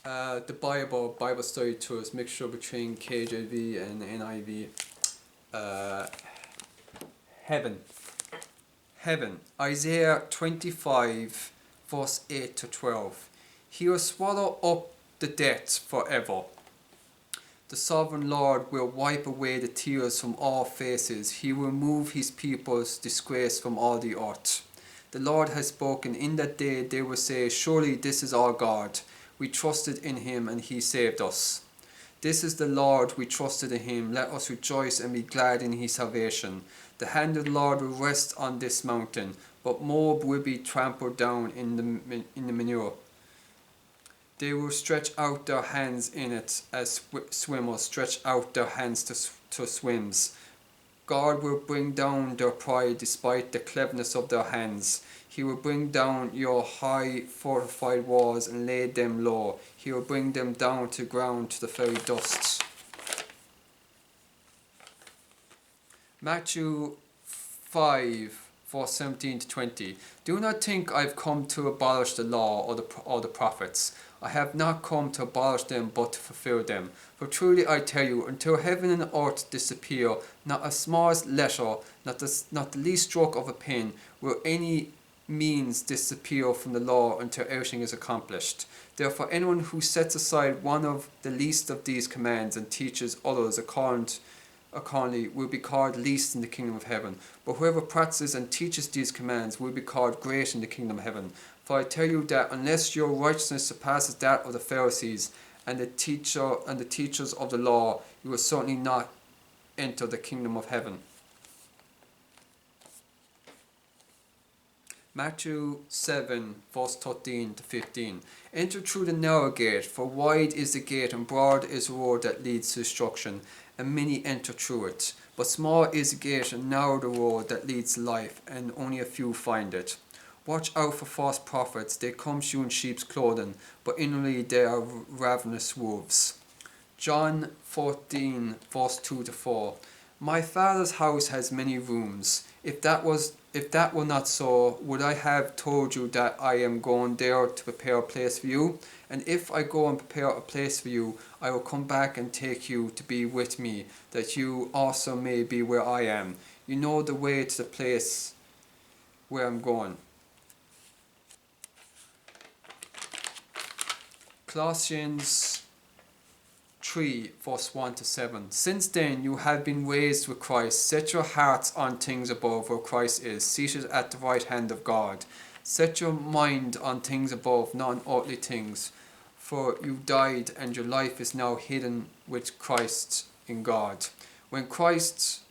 The Bible study tours, mixture between KJV and NIV. Heaven. Heaven. Isaiah 25, verse 8 to 12. He will swallow up the debt forever. The sovereign Lord will wipe away the tears from all faces. He will remove his people's disgrace from all the earth. The Lord has spoken. In that day they will say, surely this is our God. We trusted in him and he saved us. This is the Lord, we trusted in him. Let us rejoice and be glad in his salvation. The hand of the Lord will rest on this mountain, but Moab will be trampled down in the manure. They will stretch out their hands in it as swimmers stretch out their hands to swims. God will bring down their pride despite the cleverness of their hands. He will bring down your high fortified walls and lay them low. He will bring them down to ground, to the very dust. Matthew 5, verse 17 to 20. Do not think I have come to abolish the law or the prophets. I have not come to abolish them, but to fulfill them. For truly I tell you, until heaven and earth disappear, not a smallest letter, not the least stroke of a pen, will any means disappear from the law until everything is accomplished. Therefore anyone who sets aside one of the least of these commands and teaches others accordingly will be called least in the kingdom of heaven. But whoever practices and teaches these commands will be called great in the kingdom of heaven. For I tell you that unless your righteousness surpasses that of the Pharisees and the teachers of the law, you will certainly not enter the kingdom of heaven. Matthew 7, verse 13 to 15. Enter through the narrow gate, for wide is the gate and broad is the road that leads to destruction, and many enter through it. But small is the gate and narrow the road that leads to life, and only a few find it. Watch out for false prophets. They come to you in sheep's clothing, but inwardly they are ravenous wolves. John 14, verse 2 to 4. My Father's house has many rooms. If that were not so, would I have told you that I am going there to prepare a place for you? And if I go and prepare a place for you, I will come back and take you to be with me, that you also may be where I am. You know the way to the place where I'm going. Colossians 3, verse 1 to 7. Since then you have been raised with Christ. Set your hearts on things above, where Christ is, seated at the right hand of God. Set your mind on things above, not on earthly things. For you died, and your life is now hidden with Christ in God. When Christ,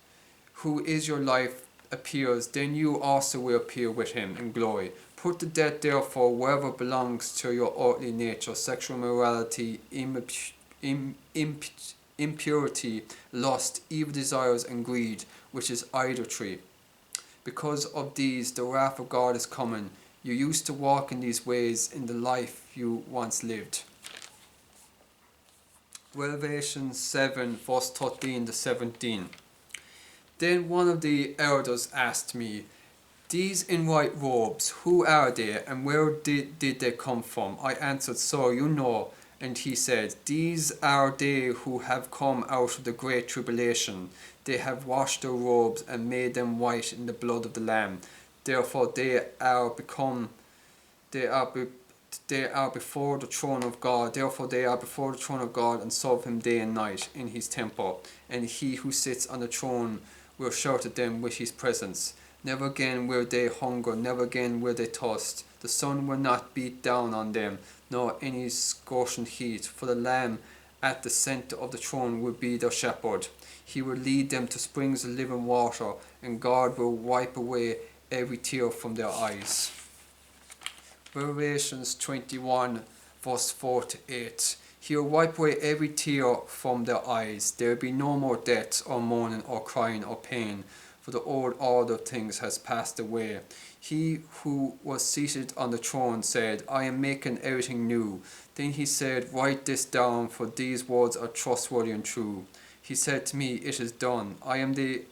who is your life, appears, then you also will appear with him in glory. Put to death, therefore, whatever belongs to your earthly nature: sexual immorality, impurity, lust, evil desires, and greed, which is idolatry. Because of these, the wrath of God is coming. You used to walk in these ways in the life you once lived. Revelation 7, verse 13 to 17. Then one of the elders asked me, these in white robes, who are they, and where did they come from? I answered, sir, you know. And he said, these are they who have come out of the great tribulation. They have washed their robes and made them white in the blood of the Lamb. Therefore they are before the throne of God. Therefore they are before the throne of God and serve him day and night in his temple. And he who sits on the throne will shout at them with his presence. Never again will they hunger, never again will they thirst. The sun will not beat down on them, nor any scorching heat, for the Lamb at the centre of the throne will be their shepherd. He will lead them to springs of living water, and God will wipe away every tear from their eyes. Revelations 21, verse 4 to 8. He will wipe away every tear from their eyes. There will be no more death, or mourning, or crying, or pain, for the old order of things has passed away. He who was seated on the throne said, I am making everything new. Then he said, write this down, for these words are trustworthy and true. He said to me, it is done. I am the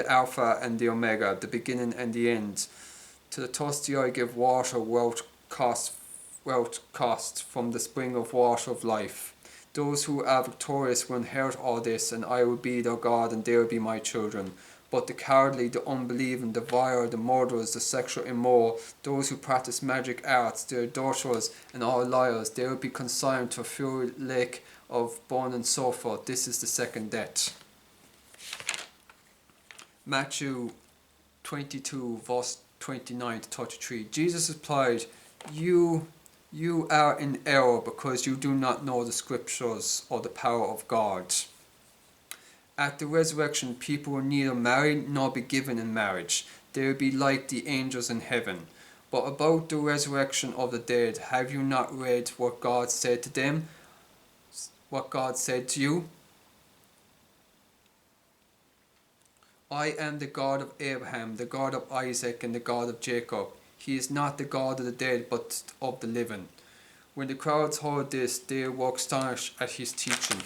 Alpha and the Omega, the beginning and the end. To the thirsty I give water without cost outcast from the spring of water of life. Those who are victorious will inherit all this, and I will be their God, and they will be my children. But the cowardly, the unbelieving, the vile, the murderers, the sexual immoral, those who practice magic arts, the adulterers, and all liars, they will be consigned to a fury lake of burning sulphur. This is the second death. Matthew 22, verse 29 to 33. Jesus replied, You are in error because you do not know the scriptures or the power of God. At the resurrection, people will neither marry nor be given in marriage. They will be like the angels in heaven. But about the resurrection of the dead, have you not read what God said to them? What God said to you? I am the God of Abraham, the God of Isaac, and the God of Jacob. He is not the God of the dead, but of the living. When the crowds heard this, they were astonished at his teaching.